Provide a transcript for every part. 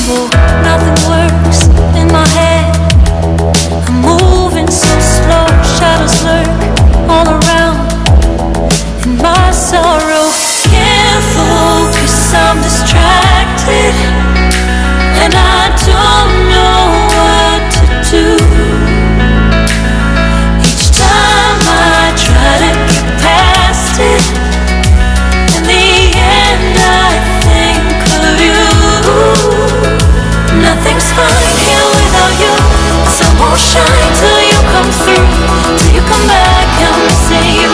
Oh, nothing works in my head. I'm moving so slow. Shadows lurk all around in my sorrow. Can't focus, I'm distracted, and I don't know what to do. Each time I try to get past it, in the end I think of you. Nothing's fine here without you. The sun won't shine till you come through, till you come back. I'm missing you.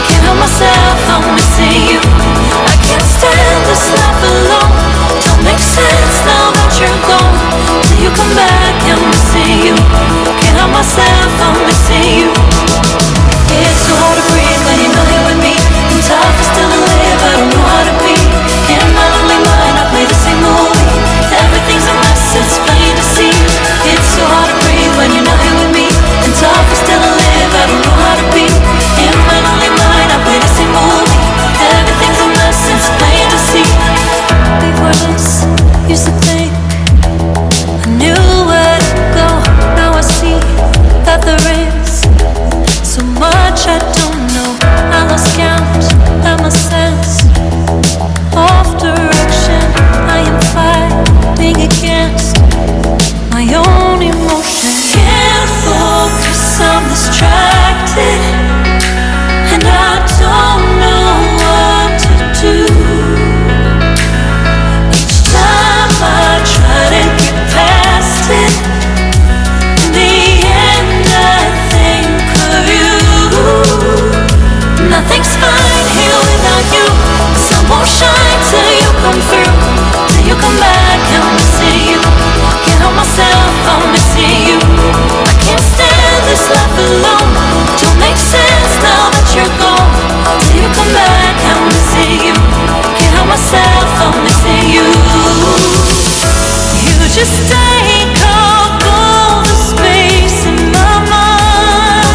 Can't help myself, I'm missing you. I can't stand this life alone. Don't make sense now that you're gone. Till you come back, I'm missing you. Can't help myself, I'm missing you. It's so hard to breathe when you're not here with me. I'm tough but still to live, I don't know how to be. In my lonely mind, I play the same movie. Everything's a mess, it's plain to see. It's so hard to breathe when you're not here with me. And tough but still to live, I don't know how to be. In my lonely mind, I play the same movie. Everything's a mess, it's plain to see. Before this, used to think I knew where to go. Now I see that there is so much I don't know. I lost count of my sense of direction. I am fighting against my own emotion. Can't focus, I'm distracted, and I don't know what to do. Each time I try to get past it, in the end I think of you. Nothing's fine here without you. The sun won't shine till you come through, till you come back. I'm missing you. Can't help myself, I'm missing you. I can't stand this life alone. Don't make sense now that you're gone. Till you come back, I'm missing you. Can't help myself, I'm missing you. You just take up all the space in my mind.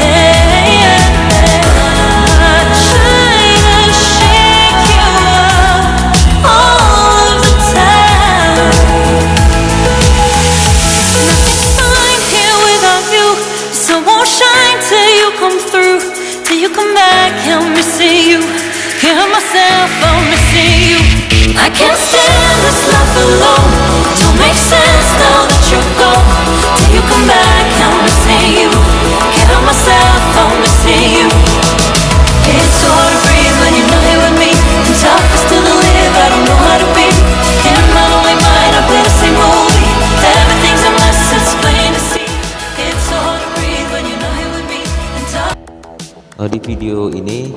Hey, I try to shake you up all of the time. Nothing's fine here without you. The sun won't shine till you come through, till you come back. I'm missing you. Can't help myself, I'm missing you. I can't stand this life alone. Don't make sense now that you're gone. Till you come back, I'm missing you. Can't help myself, I'm missing you. It's so hard to breathe when you're not here with me. And tough is still to live, I don't know how to be. In my lonely mind, I play the same movie. Everything's a mess, it's plain to see. It's so hard to breathe when you're not here with me. And tough. Di video ini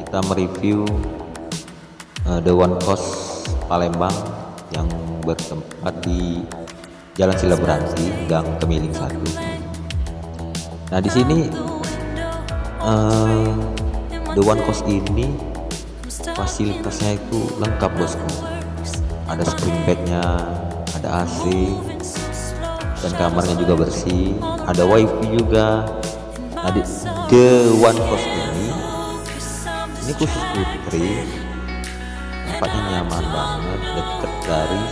kita mereview The One Coast Palembang yang bertempat di Jalan Silabrasi, Gang Kemiling 1. Nah, di sini The One Coast ini fasilitasnya itu lengkap, bosku. Ada spring bednya, ada AC, dan kamarnya juga bersih, ada wifi juga. Nah, di The One Coast ini khusus putri. Tempatnya nyaman banget, deket dari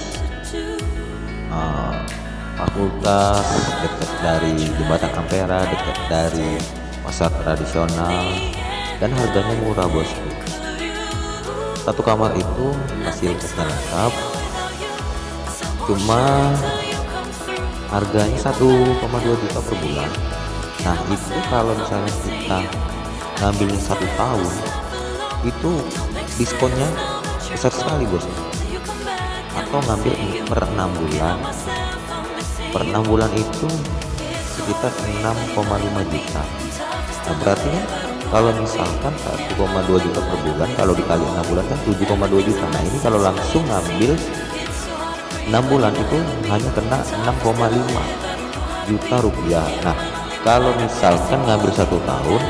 fakultas, deket dari jembatan Ampera, deket dari pasar tradisional, dan harganya murah, bosku. Satu kamar itu fasilitasnya lengkap, cuma harganya 1,2 juta per bulan. Nah, itu kalau misalnya kita ngambilnya 1 tahun, itu diskonnya besar sekali, bos. Atau ngambil per 6 bulan. Per 6 bulan itu sekitar 6,5 juta. Nah, berarti kan kalau misalkan 1,2 juta per bulan, kalau dikali 6 bulan kan 7,2 juta. Nah, ini kalau langsung ngambil 6 bulan itu hanya kena 6,5 juta rupiah. Nah, kalau misalkan ngambil 1 tahun,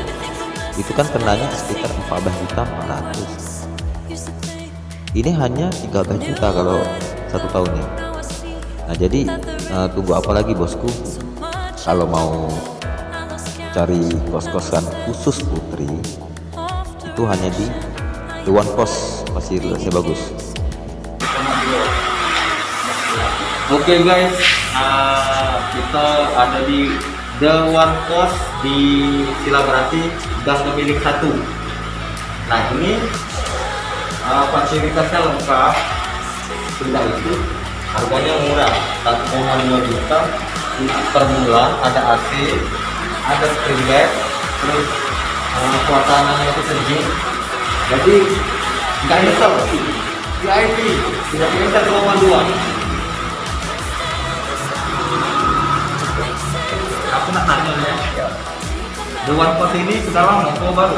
itu kan kenanya sekitar 14.400.000. Ini hanya 13 juta kalau 1 tahunnya. Nah, jadi tunggu apa lagi, bosku? Kalau mau cari kos-kosan khusus putri, itu hanya di The One Coast, fasilitasnya bagus. Oke guys, kita ada di The One Post di Cilabrati Gang Pemilik 1. Nah ini fasilitasnya lengkap, sudah itu harganya murah, 1,2 juta per bulan, ada AC, ada spring bed, terus suasananya itu sejuk, jadi nggak nyesel. VIP tidak minta 1,2. Aku nak tanya ya, The One Post ini sudah lama atau baru?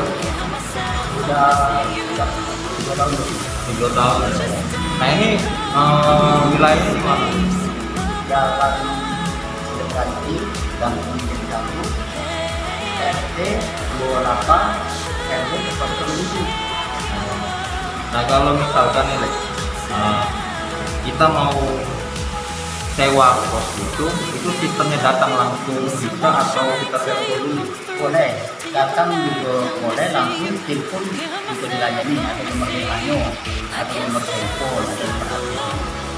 Sudah 3 tahun. 3 tahun. Nah ini wilayahnya di mana? Jalan Cilabrati dan Pemilik 1, RT 28, RW 47. Nah kalau misalkan ini kita mau sewa kos itu sistemnya datang langsung bisa atau kita telepon dulu? Boleh datang juga, boleh langsung telepon juga dilayani, ada nomor telepon, ada nomor telepon, ada nomor HP.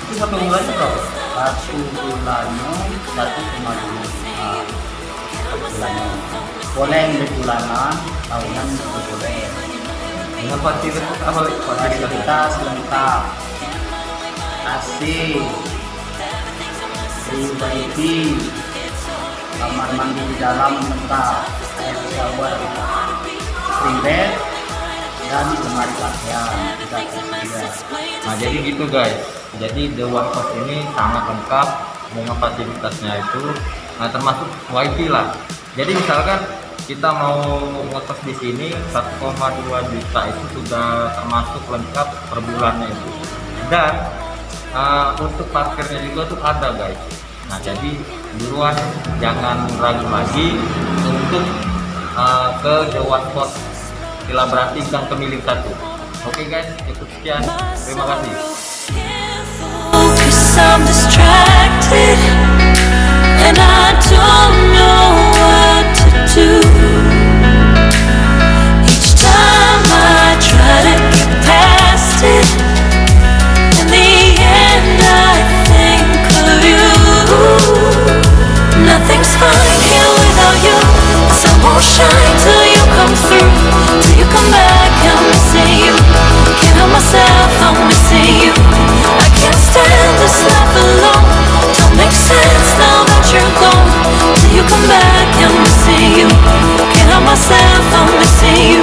Itu satu bulannya berapa? Satu bulannya 1,2 juta. Satu bulannya. Boleh yang bulanan, tahunan juga boleh. Dengan fasilitas apa? Fasilitas lengkap, AC, VIP, kamar mandi di dalam lengkap, air shower, spring bed, dan lemari pakaian kita tersedia. Nah jadi gitu guys, jadi The One Post ini sangat lengkap dengan fasilitasnya itu, nah termasuk wifi lah. Jadi misalkan kita mau ngekos di sini 1,2 juta itu sudah termasuk lengkap per bulannya itu, dan untuk parkirnya juga tuh ada guys. Nah jadi buruan, jangan ragu lagi untuk ke The One Post Cilabrati Gang Pemilik 1. Oke guys, cukup sekian, terima kasih. Cause I'm distracted and I don't know what to do. Each time I try to get past it, in the end I think of you. Nothing's fine here without you. The sun won't shine till you come through, till you come back. I'm missing you. Can't help myself, I'm missing you. I can't stand this life alone. Don't make sense now that you're gone. Till you come back, I'm missing you. Can't help myself, I'm missing you.